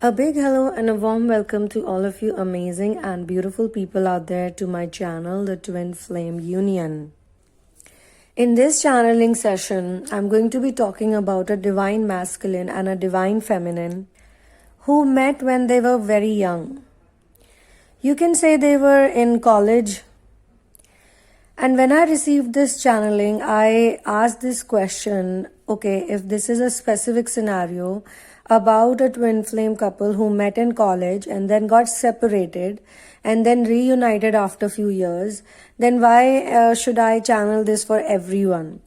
A big hello and a warm welcome to all of you amazing and beautiful people out there to my channel, the Twinflame Union. In this channeling session, I'm going to be talking about a divine masculine and a divine feminine who met when they were very young. You can say they were in college. And when I received this channeling, I asked this question, okay, if this is a specific scenario about a twin flame couple who met in college and then got separated and then reunited after a few years, then why should I channel this for everyone?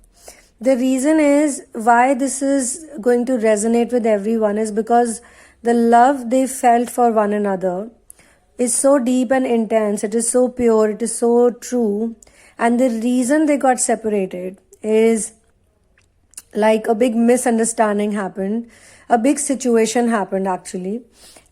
The reason is why this is going to resonate with everyone is because the love they felt for one another is so deep and intense, it is so pure, it is so true. And the reason they got separated is like a big misunderstanding happened. A big situation happened actually.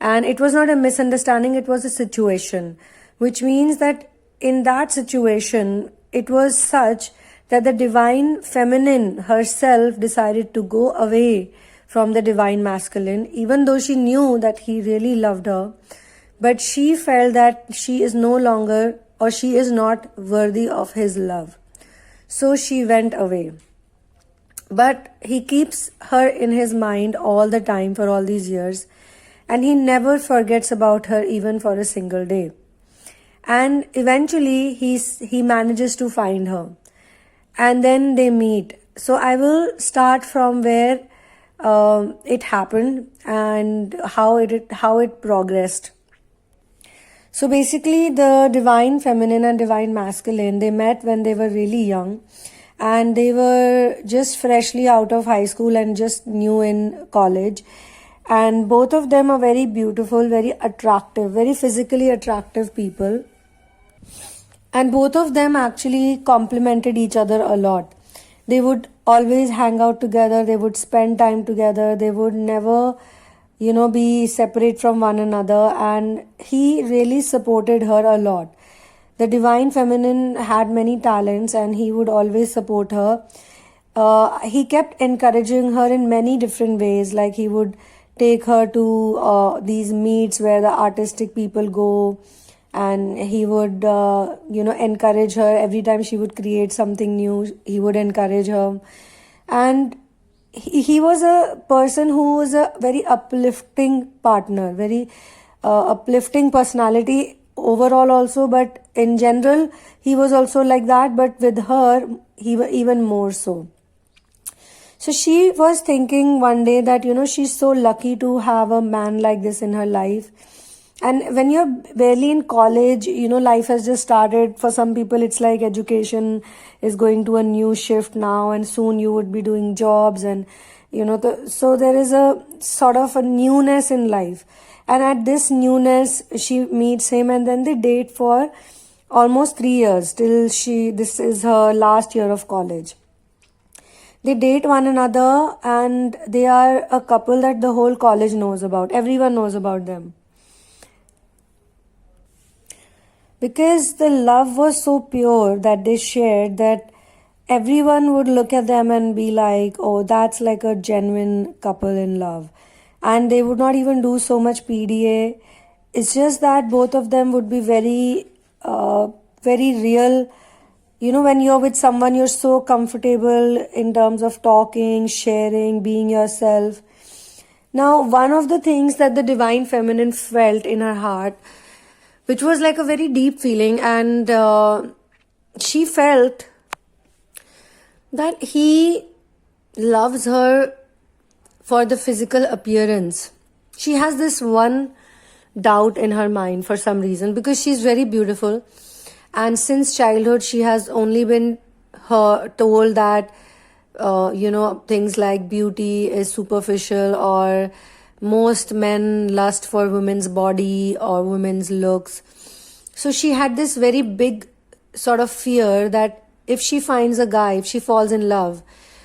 And it was not a misunderstanding, it was a situation. Which means that in that situation, it was such that the divine feminine herself decided to go away from the divine masculine, even though she knew that he really loved her. But she felt that she is no longer or she is not worthy of his love. So she went away. But he keeps her in his mind all the time for all these years. And he never forgets about her even for a single day. And eventually he manages to find her. And then they meet. So I will start from where it happened and how it progressed. So basically the divine feminine and divine masculine, they met when they were really young and they were just freshly out of high school and just new in college. And both of them are very beautiful, very attractive, very physically attractive people. And both of them actually complemented each other a lot. They would always hang out together, they would spend time together, they would never be separate from one another, and he really supported her a lot. The divine feminine had many talents and he would always support her. He kept encouraging her in many different ways, like he would take her to these meets where the artistic people go, and he would encourage her every time she would create something new. He would encourage her, and he was a person who was a very uplifting partner, very uplifting personality overall also, but in general he was also like that, but with her he was even more so. So she was thinking one day that she's so lucky to have a man like this in her life. And when you're barely in college, life has just started. For some people, it's like education is going to a new shift now, and soon you would be doing jobs, and so there is a sort of a newness in life. And at this newness, she meets him, and then they date for almost 3 years till this is her last year of college. They date one another, and they are a couple that the whole college knows about. Everyone knows about them. Because the love was so pure that they shared, that everyone would look at them and be like, oh, that's like a genuine couple in love. And they would not even do so much PDA. It's just that both of them would be very, very real. When you're with someone, you're so comfortable in terms of talking, sharing, being yourself. Now, one of the things that the divine feminine felt in her heart, which was like a very deep feeling, and she felt that he loves her for the physical appearance. She has this one doubt in her mind for some reason, because she's very beautiful, and since childhood she has only been told that things like beauty is superficial, or most men lust for women's body or women's looks. So she had this very big sort of fear that if she finds a guy, if she falls in love,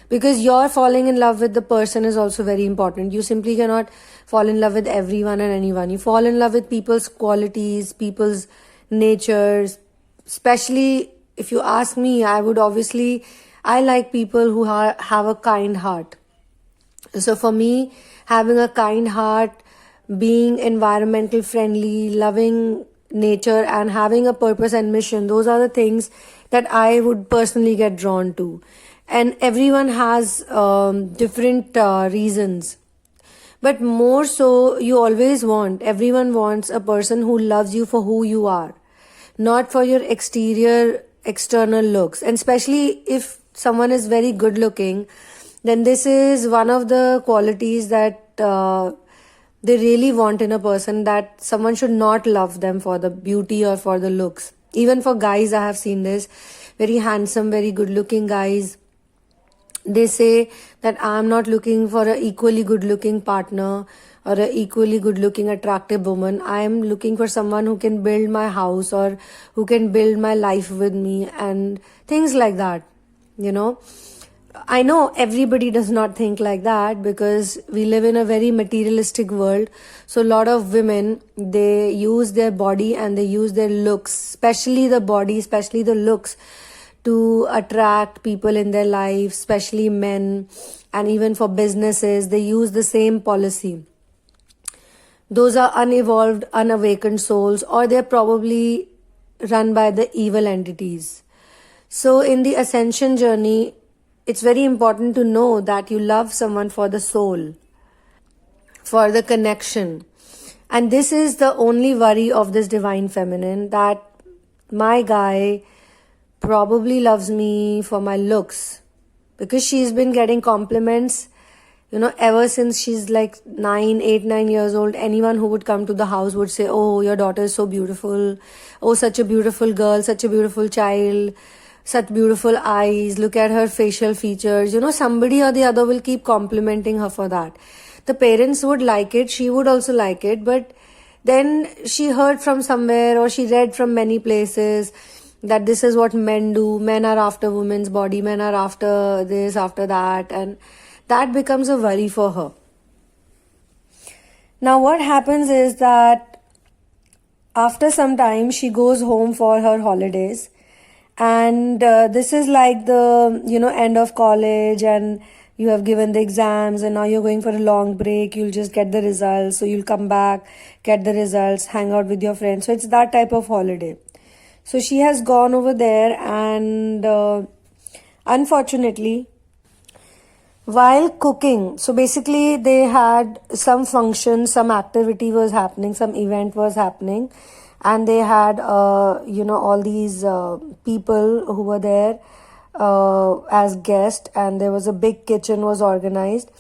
because you're falling in love with the person is also very important. You simply cannot fall in love with everyone and anyone. You fall in love with people's qualities, people's natures. Especially if you ask me, I like people who have a kind heart. So for me, having a kind heart being environmental friendly, loving nature, and having a purpose and mission. Those are the things that I would personally get drawn to. And everyone has different reasons. But more so, everyone wants a person who loves you for who you are, not for your external looks. And especially if someone is very good looking, then this is one of the qualities that they really want in a person, that someone should not love them for the beauty or for the looks. Even for guys, I have seen this. Very handsome, very good looking guys, they say that I'm not looking for an equally good looking partner or an equally good looking attractive woman. I'm looking for someone who can build my house or who can build my life with me and things like that. I know everybody does not think like that, because we live in a very materialistic world. So a lot of women, they use their body and they use their looks, especially the body, especially the looks, to attract people in their life, especially men, and even for businesses, they use the same policy. Those are unevolved, unawakened souls, or they're probably run by the evil entities. So in the ascension journey, it's very important to know that you love someone for the soul, for the connection. And this is the only worry of this divine feminine, that my guy probably loves me for my looks, because she's been getting compliments, ever since she's like 9 years old. Anyone who would come to the house would say, oh, your daughter is so beautiful. Oh, such a beautiful girl, such a beautiful child, such beautiful eyes. Look at her facial features. Somebody or the other will keep complimenting her for that. The parents would like it. She would also like it. But then she heard from somewhere, or she read from many places, that this is what men do. Men are after women's body, men are after this, after that, and that becomes a worry for her. Now what happens is that after some time she goes home for her holidays, and this is like the end of college, and you have given the exams, and now you're going for a long break. You'll just get the results, so you'll come back, get the results, hang out with your friends. So it's that type of holiday. So she has gone over there, and unfortunately, while cooking, so basically they had some function, some activity was happening, some event was happening, and they had all these people who were there as guests, and there was a big kitchen was organized,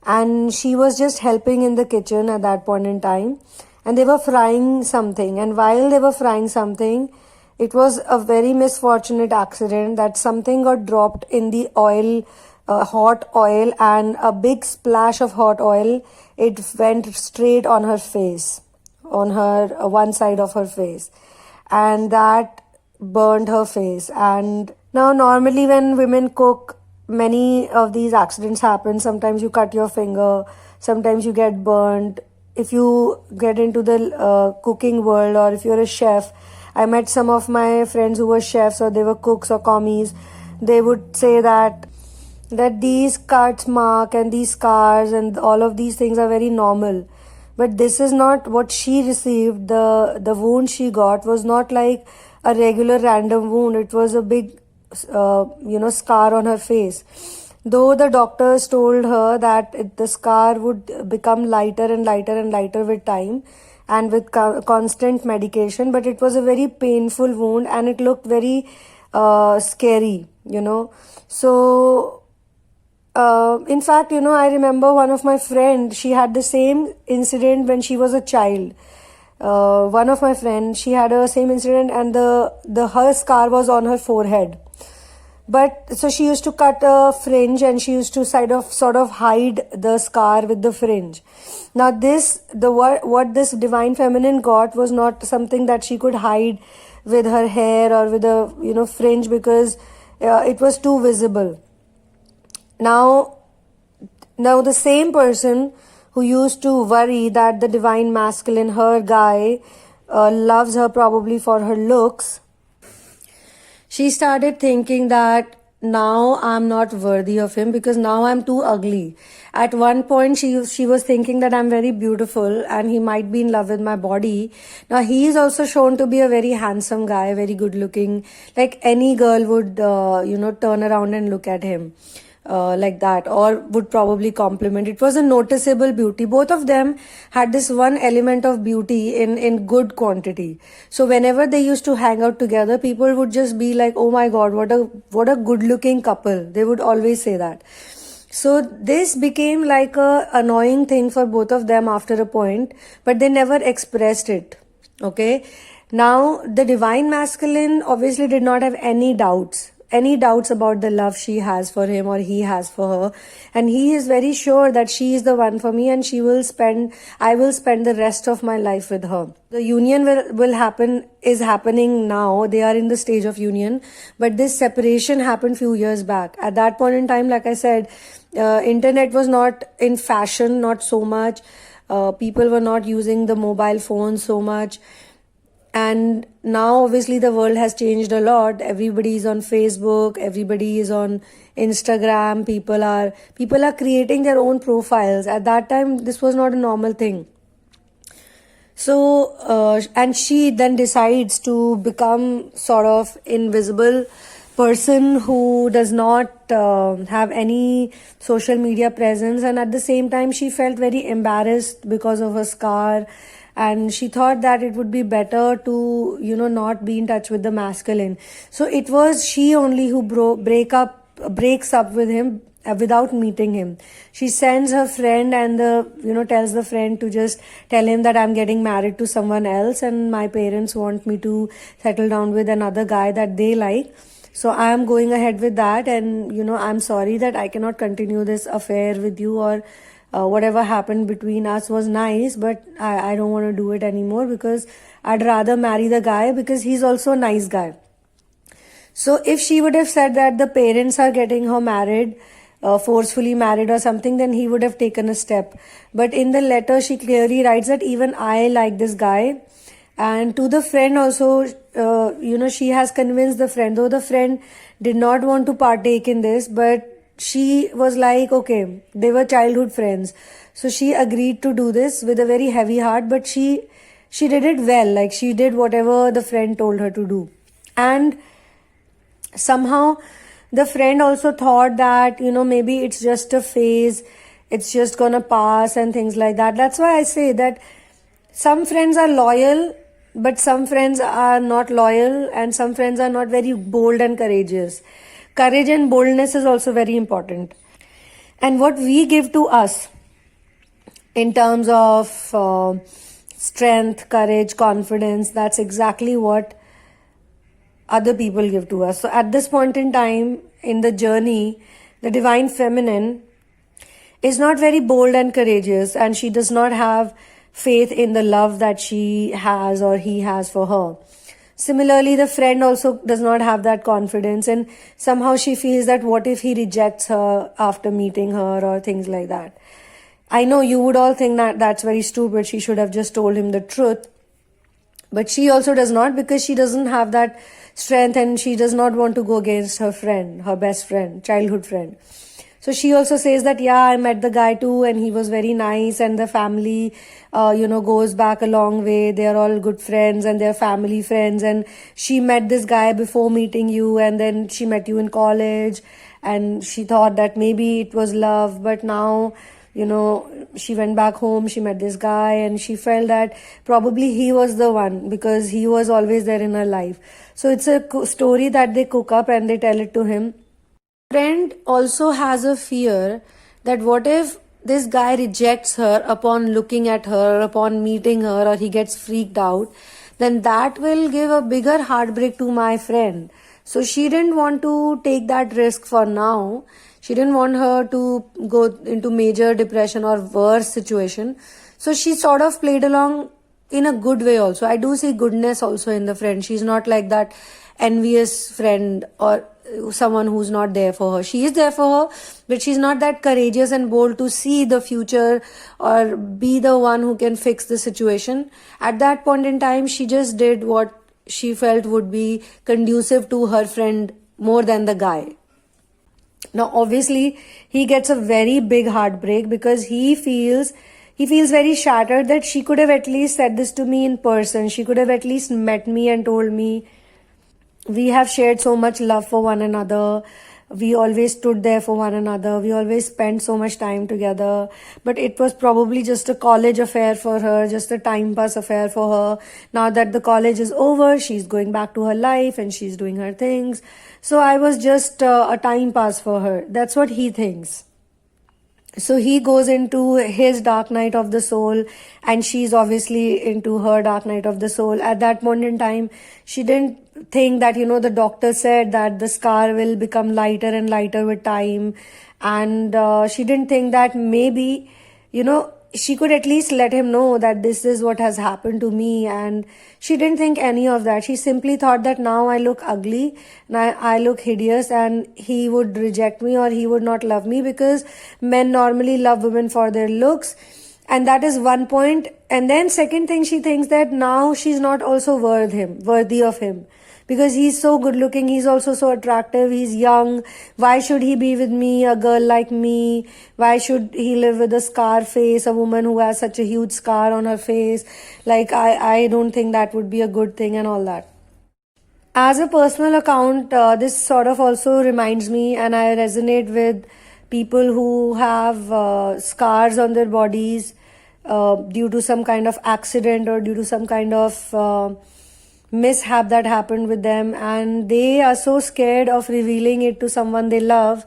and she was just helping in the kitchen at that point in time, and they were frying something. And while they were frying something, it was a very misfortunate accident that something got dropped in the oil, hot oil, and a big splash of hot oil, it went straight on her face, on her one side of her face, and that burned her face. And now normally when women cook, many of these accidents happen. Sometimes you cut your finger, sometimes you get burned. If you get into the cooking world, or if you're a chef, I met some of my friends who were chefs, or they were cooks or commies. They would say that these cuts mark and these scars and all of these things are very normal. But this is not what she received. The wound she got was not like a regular random wound. It was a big, scar on her face. Though the doctors told her that the scar would become lighter and lighter and lighter with time, and with constant medication, but it was a very painful wound, and it looked very scary, So, in fact, I remember one of my friends, she had the same incident when she was a child. One of my friends, she had a same incident, and her scar was on her forehead. But so she used to cut a fringe, and she used to sort of hide the scar with the fringe. Now what this divine feminine got was not something that she could hide with her hair or with a fringe, because it was too visible. Now the same person who used to worry that the divine masculine, her guy, loves her probably for her looks, she started thinking that now I'm not worthy of him because now I'm too ugly. At one point, she was thinking that I'm very beautiful and he might be in love with my body. Now he is also shown to be a very handsome guy, very good looking. Like any girl would, turn around and look at him. Like that, or would probably compliment. It was a noticeable beauty. Both of them had this one element of beauty in good quantity. So whenever they used to hang out together, people would just be like, oh my god, what a good looking couple. They would always say that. So this became like a annoying thing for both of them after a point, but they never expressed it. Okay, now the divine masculine obviously did not have any doubts about the love she has for him or he has for her, and he is very sure that she is the one for me and I will spend the rest of my life with her. The union is happening now. They are in the stage of union, but this separation happened few years back. At that point in time, like I said, internet was not in fashion, not so much. People were not using the mobile phones so much. And now obviously the world has changed a lot. Everybody is on Facebook, everybody is on Instagram, people are creating their own profiles. At that time, this was not a normal thing. So, and she then decides to become sort of invisible person who does not have any social media presence, and at the same time she felt very embarrassed because of her scar. And she thought that it would be better to, not be in touch with the masculine. So it was she only who breaks up with him without meeting him. She sends her friend and tells the friend to just tell him that I'm getting married to someone else and my parents want me to settle down with another guy that they like. So I am going ahead with that, and, I'm sorry that I cannot continue this affair with you, or whatever happened between us was nice, but I don't want to do it anymore because I'd rather marry the guy because he's also a nice guy. So if she would have said that the parents are getting her married, forcefully married or something, then he would have taken a step. But in the letter, she clearly writes that even I like this guy. And to the friend also, she has convinced the friend, though the friend did not want to partake in this, but she was like, okay, they were childhood friends. So she agreed to do this with a very heavy heart, but she did it well. Like she did whatever the friend told her to do. And somehow the friend also thought that, maybe it's just a phase, it's just gonna pass and things like that. That's why I say that some friends are loyal, but some friends are not loyal, and some friends are not very bold and courageous. Courage and boldness is also very important. And what we give to us in terms of strength, courage, confidence, that's exactly what other people give to us. So at this point in time in the journey, the divine feminine is not very bold and courageous, and she does not have faith in the love that she has or he has for her. Similarly, the friend also does not have that confidence, and somehow she feels that what if he rejects her after meeting her or things like that. I know you would all think that that's very stupid. She should have just told him the truth. But she also does not, because she doesn't have that strength and she does not want to go against her friend, her best friend, childhood friend. So she also says that, yeah, I met the guy too and he was very nice, and the family, goes back a long way. They're all good friends and they're family friends. And she met this guy before meeting you, and then she met you in college, and she thought that maybe it was love. But now, she went back home, she met this guy, and she felt that probably he was the one because he was always there in her life. So it's a story that they cook up and they tell it to him. Friend also has a fear that what if this guy rejects her upon looking at her, upon meeting her, or he gets freaked out, then that will give a bigger heartbreak to my friend. So she didn't want to take that risk for now. She didn't want her to go into major depression or worse situation. So she sort of played along in a good way also. I do see goodness also in the friend. She's not like that envious friend or someone who's not there for her. She is there for her, but she's not that courageous and bold to see the future or be the one who can fix the situation. At that point in time, she just did what she felt would be conducive to her friend more than the guy. Now, obviously, he gets a very big heartbreak because he feels very shattered that she could have at least said this to me in person. She could have at least met me and told me. We have shared so much love for one another. We always stood there for one another. We always spent so much time together. But it was probably just a college affair for her, just a time pass affair for her. Now that the college is over, she's going back to her life and she's doing her things. So I was just a time pass for her. That's what he thinks. So he goes into his dark night of the soul, and she's obviously into her dark night of the soul. At that point in time, she didn't think that, the doctor said that the scar will become lighter and lighter with time. And she didn't think that maybe, she could at least let him know that this is what has happened to me. And she didn't think any of that. She simply thought that now I look ugly and I look hideous and he would reject me or he would not love me, because men normally love women for their looks. And that is one point. And then second thing, she thinks that now she's not also worthy of him. Because he's so good looking, he's also so attractive, he's young. Why should he be with me, a girl like me? Why should he live with a scar face, a woman who has such a huge scar on her face? Like, I don't think that would be a good thing and all that. As a personal account, this sort of also reminds me, and I resonate with people who have scars on their bodies due to some kind of accident or due to some kind of mishap that happened with them, and they are so scared of revealing it to someone they love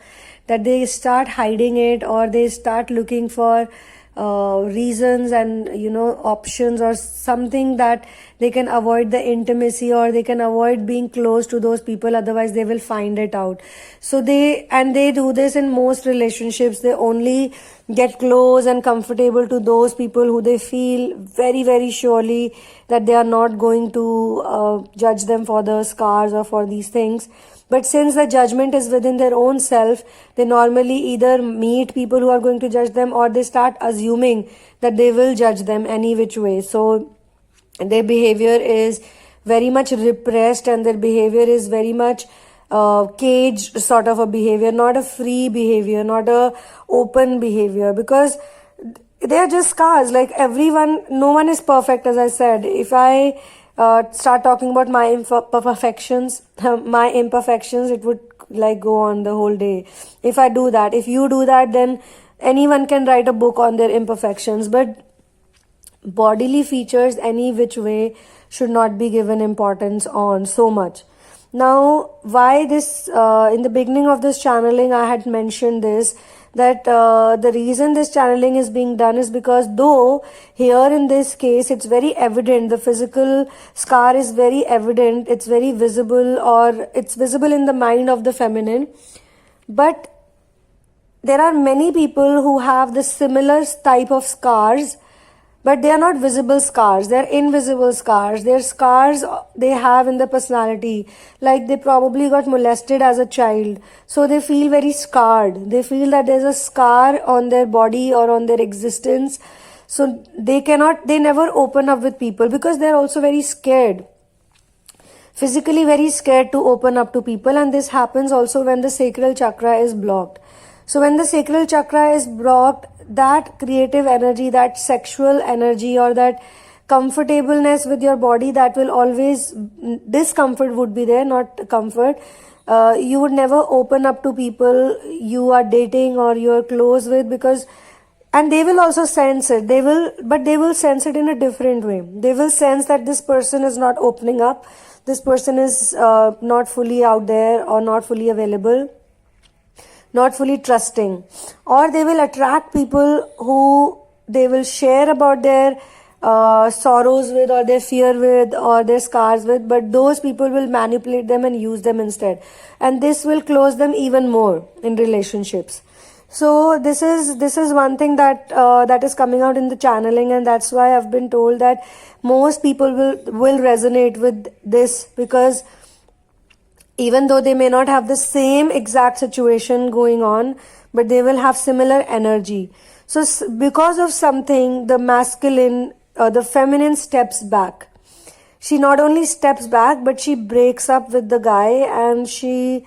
that they start hiding it, or they start looking for reasons and options or something that they can avoid the intimacy, or they can avoid being close to those people, otherwise they will find it out. So they do this in most relationships. They only get close and comfortable to those people who they feel very, very surely that they are not going to judge them for the scars or for these things. But since the judgment is within their own self, they normally either meet people who are going to judge them, or they start assuming that they will judge them any which way. So their behavior is very much repressed, and their behavior is very much caged sort of a behavior, not a free behavior, not a open behavior, because they are just scars. Like everyone, no one is perfect, as I said. If I start talking about my imperfections, it would like go on the whole day. If I do that, if you do that, then anyone can write a book on their imperfections. But bodily features, any which way, should not be given importance on so much. Now, why this, in the beginning of this channeling, I had mentioned this, that the reason this channeling is being done is because though here in this case it's very evident, the physical scar is very evident, it's very visible, or it's visible in the mind of the feminine, but there are many people who have the similar type of scars, but they are not visible scars, they are invisible scars. They're scars they have in the personality, like they probably got molested as a child, so they feel very scarred. They feel that there's a scar on their body or on their existence, so they never open up with people because they're also very scared, physically very scared to open up to people. And this happens also when the sacral chakra is blocked. So when the sacral chakra is blocked, that creative energy, that sexual energy, or that comfortableness with your body, that will always, discomfort would be there, not comfort. You would never open up to people you are dating or you are close with, because, and they will also sense it. They will sense it in a different way. They will sense that this person is not opening up. This person is not fully out there, or not fully available, not fully trusting. Or they will attract people who they will share about their sorrows with, or their fear with, or their scars with, but those people will manipulate them and use them instead, and this will close them even more in relationships. So this is one thing that is coming out in the channeling, and that's why I've been told that most people will resonate with this, because even though they may not have the same exact situation going on, but they will have similar energy. So because of something, the masculine or the feminine steps back. She not only steps back, but she breaks up with the guy, and she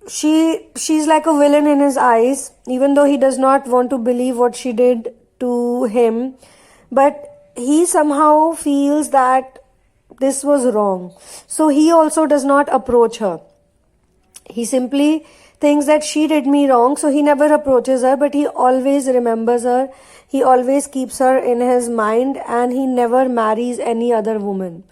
she's like a villain in his eyes, even though he does not want to believe what she did to him, but he somehow feels that this was wrong. So he also does not approach her. He simply thinks that she did me wrong, so he never approaches her, but he always remembers her. He always keeps her in his mind, and he never marries any other woman.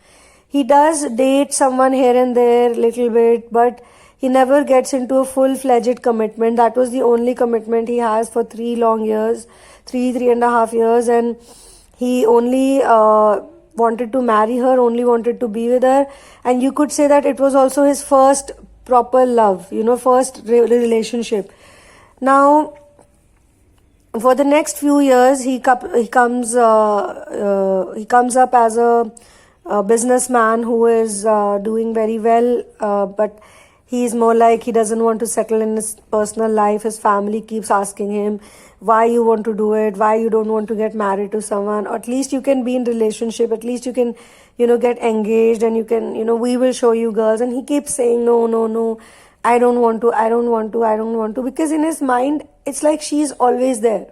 He does date someone here and there, little bit, but he never gets into a full-fledged commitment. That was the only commitment he has for 3 long years, 3.5 years, and he only wanted to marry her, only wanted to be with her, and you could say that it was also his first proper love, first relationship. Now, for the next few years, he comes up as a businessman who is doing very well, but he's more like he doesn't want to settle in his personal life. His family keeps asking him, why you want to do it, why you don't want to get married to someone, or at least you can be in relationship, at least you can get engaged, and you can we will show you girls. And he keeps saying no, I don't want to, because in his mind it's like she's always there,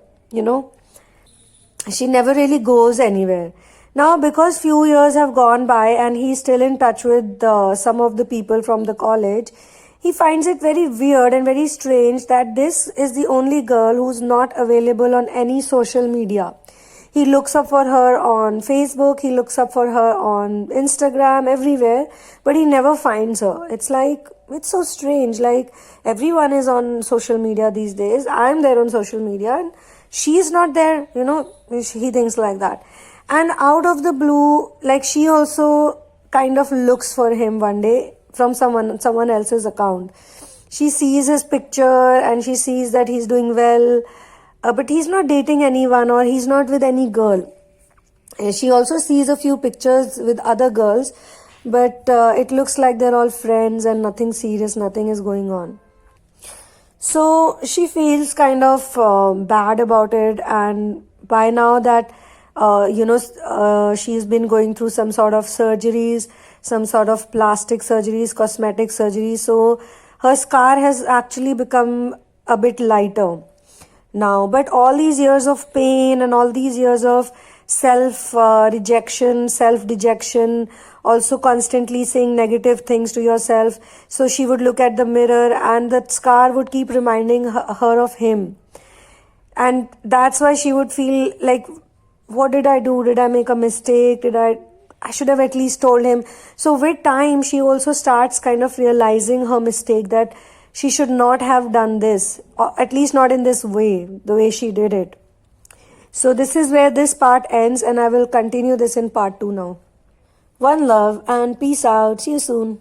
she never really goes anywhere. Now, because few years have gone by and he's still in touch with some of the people from the college, he finds it very weird and very strange that this is the only girl who's not available on any social media. He looks up for her on Facebook, he looks up for her on Instagram, everywhere, but he never finds her. It's so strange. Like, everyone is on social media these days. I'm there on social media and she's not there, he thinks like that. And out of the blue, like, she also kind of looks for him one day from someone else's account. She sees his picture and she sees that he's doing well, but he's not dating anyone or he's not with any girl. And she also sees a few pictures with other girls, but it looks like they're all friends and nothing serious, nothing is going on. So she feels kind of bad about it, and by now that she's been going through some sort of surgeries, some sort of plastic surgeries, cosmetic surgeries, so her scar has actually become a bit lighter now. But all these years of pain and all these years of self-rejection, self-dejection, also constantly saying negative things to yourself, so she would look at the mirror and that scar would keep reminding her of him, and that's why she would feel like, what did I do? Did I make a mistake? I should have at least told him. So with time, she also starts kind of realizing her mistake, that she should not have done this, or at least not in this way, the way she did it. So this is where this part ends, and I will continue this in part 2 now. One love and peace out. See you soon.